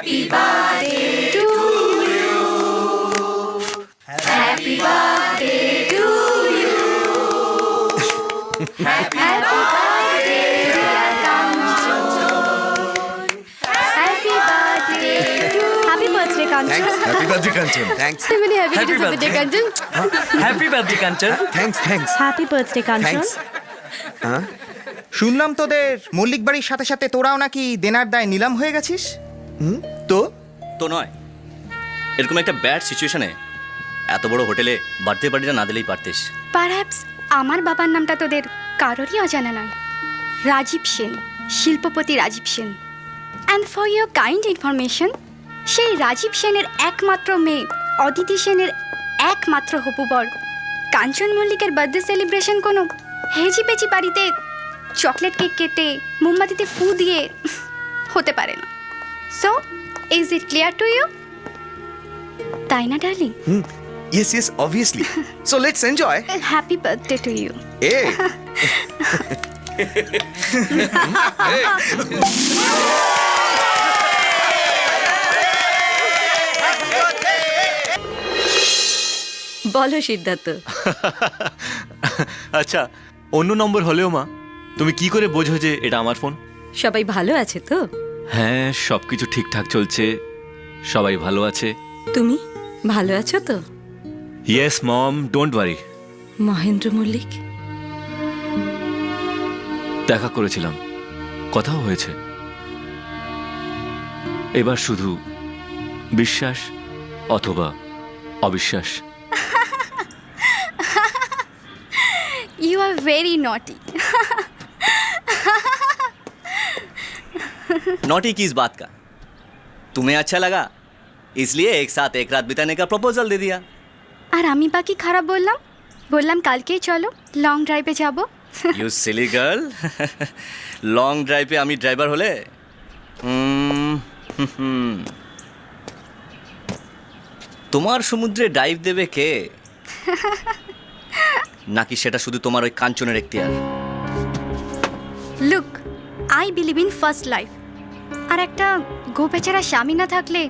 Happy birthday to you. Happy birthday to you. Happy birthday, dear Kanchan. Happy birthday to you. Happy birthday, Kanchan. Happy birthday, Kanchan. Thanks. I'm very happy Happy to birthday, birthday. Kanchan. Happy birthday, Kanchan. Thanks. Happy birthday, Kanchan. Thanks. শুনলাম তোদের মল্লিক বাড়ির সাথে সাথে তোরাও নাকি দেনার দায় নিলাম হয়ে গেছিস। তো তো নয়, এরকম একটা ব্যাড সিচুয়েশনে এত বড় হোটেলে বার্থডে পার্টিটা না দিলেই পারতিস। পারহ্যাপস আমার বাবার নামটা তোদের কারোরই অজানা নয়। রাজীব সেন, শিল্পপতি Rajib Sen. And for your kind information, সেই রাজীব সেনের একমাত্র মেয়ে অদিতি সেনের একমাত্র হবু বর কাঞ্চন মল্লিকের বার্থডে সেলিব্রেশন কোনো হেজি পেচি বাড়িতে চকলেট কেক কেটে মোমবাতিতে ফু দিয়ে হতে পারে না। So is it clear to you? তাই না darling? Yes, obviously. So let's enjoy. Happy birthday to you. Hey. বলো সিদ্ধার্থ। আচ্ছা, অন্য নম্বর হলেও মা তুমি কি করে বোঝো যে এটা আমার ফোন? সবাই ভালো আছে তো? হ্যাঁ, সবকিছু ঠিকঠাক চলছে, সবাই ভালো আছে। তুমি ভালো আছো তো? Yes mom, don't worry. Mahendra Mallick দেখা করেছিলাম, কথাও হয়েছে। এবার শুধু বিশ্বাস অথবা অবিশ্বাস। You are very naughty. Naughty किस बात का? तुम्हें अच्छा लगा इसलिए एक साथ एक रात बिताने का प्रपोजल दे दिया। আর আমি বাকি খারাপ বললাম? বললাম কালকেই চলো লং ড্রাইভে যাব। ইউ সিলি গার্ল, লং ড্রাইভে আমি ড্রাইভার হলে তোমার সমুদ্রে ডাইভ দেবে কে? নাকি সেটা শুধু তোমার ওই কাঞ্চনের এখতিয়ার? Look, I believe in first life. আর একটা গোপেচারা স্বামী না থাকলে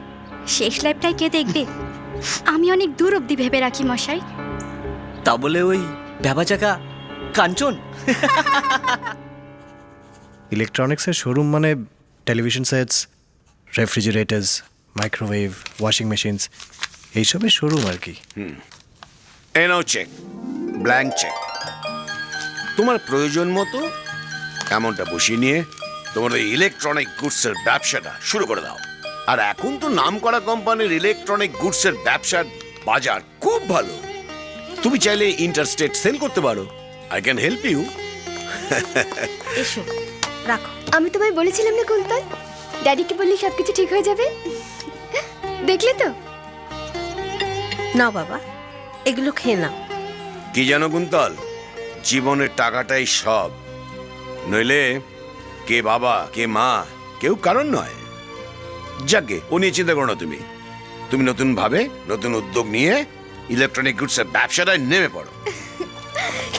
শেষ লাইফটাই কে দেখবে? আমি অনেক দূর অবধি ভেবে রাখি মশাই। তা বলে ওই ভ্যাবাচাকা কাঞ্চন? ইলেকট্রনিক্সের শোরুম মানে television sets, refrigerators, microwave, washing machines এইসবের শোরুম আর কি। এই নাও চেক, ব্ল্যাঙ্ক চেক। তোমার প্রয়োজন মতো এমনটা বসিয়ে নিয়ে তোমার ওই ইলেকট্রনিক গুডসের ব্যবসাটা শুরু করে দাও। আর এখন তো নামকরা কোম্পানির ইলেকট্রনিক গুডসের ব্যবসার বাজার খুব ভালো। তুমি চাইলে ইন্টারস্টেট সেল করতে পারো। I can help you. এসো রাখো। আমি তোমায় বলেছিলাম না কুন্তল, ড্যাডিকে বললে সব কিছু ঠিক হয়ে যাবে। দেখলে তো? নাও বাবা, এগুলো খেয়ে নাও। কি জানো কুন্তল, জীবনের টাকাটাই সব, নইলে কে বাবা কে মা কেউ কারণ নয়। যাকে ও নিয়ে চিন্তা করো না। তুমি নতুন ভাবে নতুন উদ্যোগ নিয়ে ইলেকট্রনিক গুডসের ব্যবসাটায় নেমে পড়ো।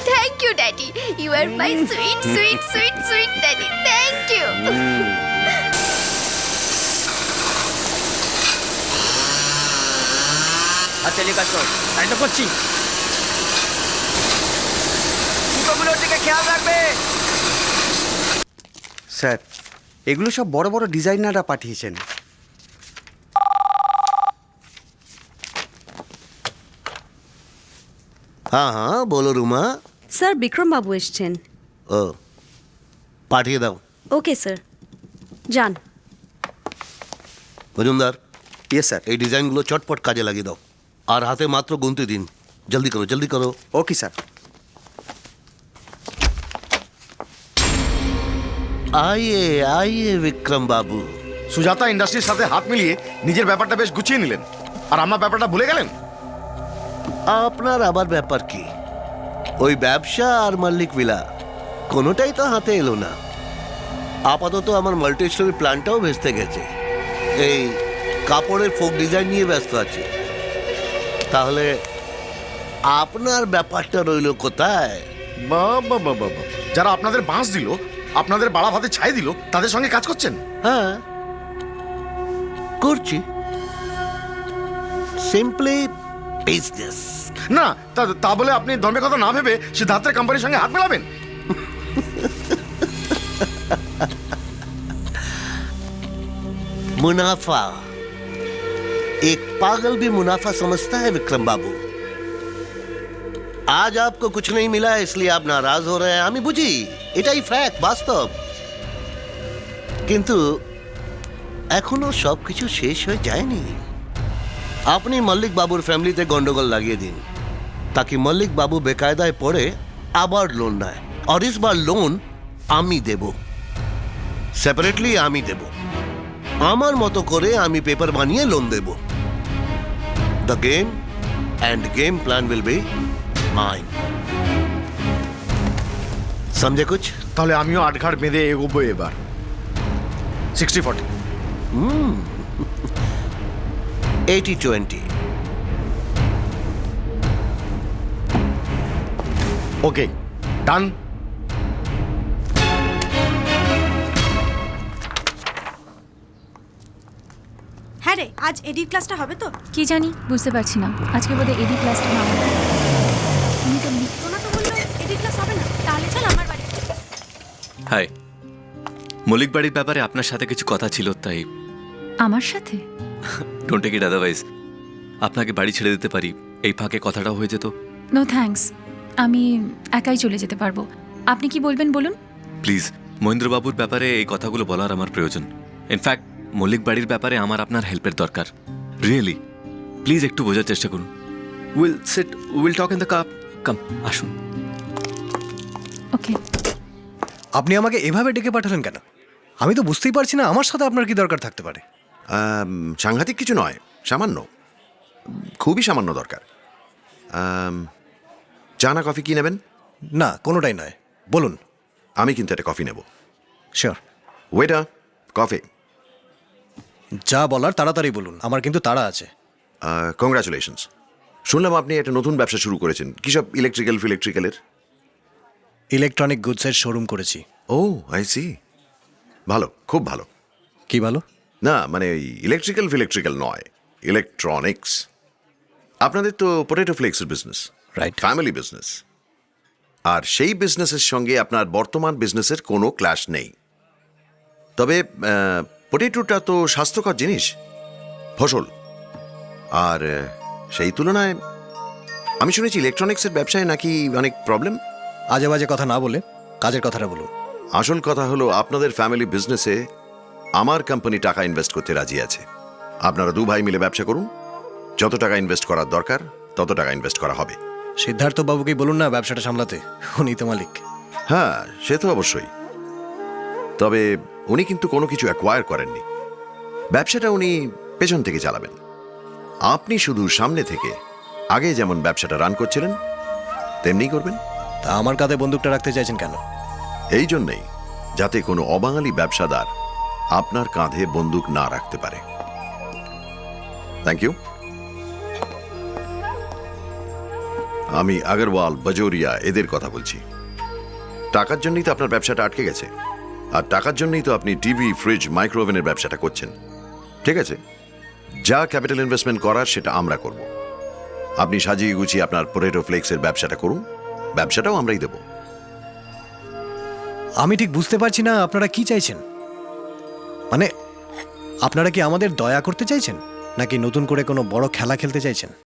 Thank you daddy, you are my sweet sweet sweet sweet daddy. Thank you. আর চলিয়ে কাজ করো। তাই তো করছি। দুটোগুলোর দিকে খেয়াল রাখবে। স্যার, এগুলো সব বড় বড় ডিজাইনাররা পাঠিয়েছেন। হ্যাঁ বলো রুমা। স্যার বিক্রম বাবু এসছেন। ও, পাঠিয়ে দাও। ওকে স্যার, যান। Majumdar, yes sir. এই ডিজাইনগুলো চটপট কাজে লাগিয়ে দাও, আর হাতে মাত্র গুনতে দিন। জলদি করো। Okay sir. আইয়ে বিক্রম বাবু। সুজাতা ইন্ডাস্ট্রির সাথে হাত মিলিয়ে নিজের ব্যাপারটা বেশ গুছিয়ে নিলেন, আর আমার ব্যাপারটা ভুলে গেলেন। আপনার আবার ব্যাপার কি? ওই ব্যবসা আর মল্লিক ভিলা কোনোটাই তো হাতে এলো না। আপাতত আমার মাল্টি স্টোরি প্ল্যানটাও ভেস্তে গেছে। এই কাপড়ের ফোক ডিজাইন নিয়ে ব্যস্ত আছে। তাহলে আপনার ব্যাপারটা রইল কোথায়? বাবা, যারা আপনাদের বাঁশ দিল, আপনাদের বাড়া ভাতে ছাই দিল, তাদের সঙ্গে কাজ করছেন? হ্যাঁ, করছি সিম্পলি বিজনেস। না তা তা বলে আপনি ধর্মের কথা না ভেবে সিদ্ধার্থের কোম্পানির সঙ্গে হাত মেলাবেন? मुनाफा, एक पागल भी मुनाफा समझता है विक्रम बाबू। आज आपको कुछ नहीं मिला इसलिए आप नाराज हो रहे हैं, আমি বুঝি, এটাই ফ্যাক্ট, বাস্তব। কিন্তু এখনো সবকিছু শেষ হয়ে যায়নি। আপনি মল্লিক বাবুর ফ্যামিলিতে গন্ডগোল লাগিয়ে দিন, তাকে মল্লিক বাবু বেকায়দায় পড়ে আবার লোন নেয়, আর ইসবার লোন আমি দেব, সেপারেটলি আমি দেব, আমার মতো করে আমি পেপার বানিয়ে লোন দেব। The game and game plan will be mine. সমঝে কুছ? তাহলে আমিও আটঘাট বেঁধে এগোবো এবার। 60-40। 80-20। ওকে, ডান। হ্যাঁ রে, আজ এডিট ক্লাসটা হবে তো? কি জানি, বুঝতে পারছি না। আজকে বোধহয় এডি ক্লাসটা না হবে। তুমি তো তোনা তো বললো এডিট ক্লাস হবে না। তাহলে চল আমার বাড়ি। হাই, মল্লিক বাড়ির ব্যাপারে আপনার সাথে কিছু কথা ছিল, তাই আমার সাথে? Don't take it otherwise. আপনাকে বাড়ি ছেড়ে দিতে পারি, এই ফাঁকে কথাটাও হয়ে যেত। নো থ্যাঙ্কস, আমি একাই চলে যেতে পারবো। আপনি কি বলবেন বলুন। প্লিজ, মহেন্দ্রবাবুর ব্যাপারে এই কথাগুলো বলার আমার প্রয়োজন। ইনফ্যাক্ট মল্লিক বাড়ির ব্যাপারে আমার আপনার হেল্পের দরকার। রিয়েলি, প্লিজ একটু বোঝার চেষ্টা করুন। Will talk in the cup. Come, আসুন। ওকে। আপনি আমাকে এভাবে ডেকে পাঠালেন কেন? আমি তো বুঝতেই পারছি না আমার সাথে আপনার কি দরকার থাকতে পারে। সাংঘাতিক কিছু নয়, সামান্য, খুবই সামান্য দরকার। চা না কফি কি নেবেন? না, কোনোটাই নয়, বলুন। আমি কিন্তু একটা কফি নেব। শিওর। Waiter, coffee. যা বলার তাড়াতাড়ি বলুন, আমার কিন্তু তাড়া আছে। কংগ্রাচুলেশনস। শুনলাম আপনি একটা নতুন ব্যবসা শুরু করেছেন, কী সব ইলেকট্রিক্যালের? ইলেকট্রনিক গুডসের শোরুম করেছি। ও, আই সি। ভালো, খুব ভালো। কি ভালো? না মানে ইলেকট্রিক্যাল নয়, ইলেকট্রনিক্স। আপনাদের তো পটেটো ফ্লেক্সের বিজনেস, রাইট, ফ্যামিলি বিজনেস। আর সেই বিজনেসের সঙ্গে আপনার বর্তমান বিজনেসের কোনো ক্ল্যাশ নেই। তবে পটেটোটা তো স্বাস্থ্যকর জিনিস, ফসল। আর সেই তুলনায় আমি শুনেছি ইলেকট্রনিক্সের ব্যবসায় নাকি অনেক প্রবলেম। আজে বাজে কথা না বলে কাজের কথাটা বলুন। আসল কথা হলো আপনাদের ফ্যামিলি বিজনেসে আমার কোম্পানি টাকা ইনভেস্ট করতে রাজি আছে। আপনারা দু ভাই মিলে ব্যবসা করুন, যত টাকা ইনভেস্ট করার দরকার তত টাকা ইনভেস্ট করা হবে। সিদ্ধার্থ বাবুকেই বলুন না ব্যবসাটা সামলাতে, উনি তো মালিক। হ্যাঁ, সে তো অবশ্যই। তবে উনি কিন্তু কোনো কিছু অ্যাকোয়ার করেননি, ব্যবসাটা উনি পেছন থেকে চালাবেন। আপনি শুধু সামনে থেকে আগে যেমন ব্যবসাটা রান করছিলেন তেমনি করবেন। তা আমার কাঁধে বন্দুকটা রাখতে চাইছেন কেন? এই জন্যেই, যাতে কোনো অবাঙালি ব্যবসাদার আপনার কাঁধে বন্দুক না রাখতে পারে। Thank you. আমি আগরওয়াল, বাজোরিয়া এদের কথা বলছি। টাকার জন্যই তো আপনার ব্যবসাটা আটকে গেছে, আর টাকার জন্যই তো আপনি টিভি, ফ্রিজ, মাইক্রোওভেনের ব্যবসাটা করছেন। ঠিক আছে, যা ক্যাপিটাল ইনভেস্টমেন্ট করার সেটা আমরা করব। আপনি সাজিয়ে গুছিয়ে আপনার পটেটো ফ্লেক্সের ব্যবসাটা করুন, ব্যবসাটাও আমরাই দেব। আমি ঠিক বুঝতে পারছি না আপনারা কি চাইছেন। মানে আপনারা কি আমাদের দয়া করতে চাইছেন, নাকি নতুন করে কোনো বড় খেলা খেলতে চাইছেন?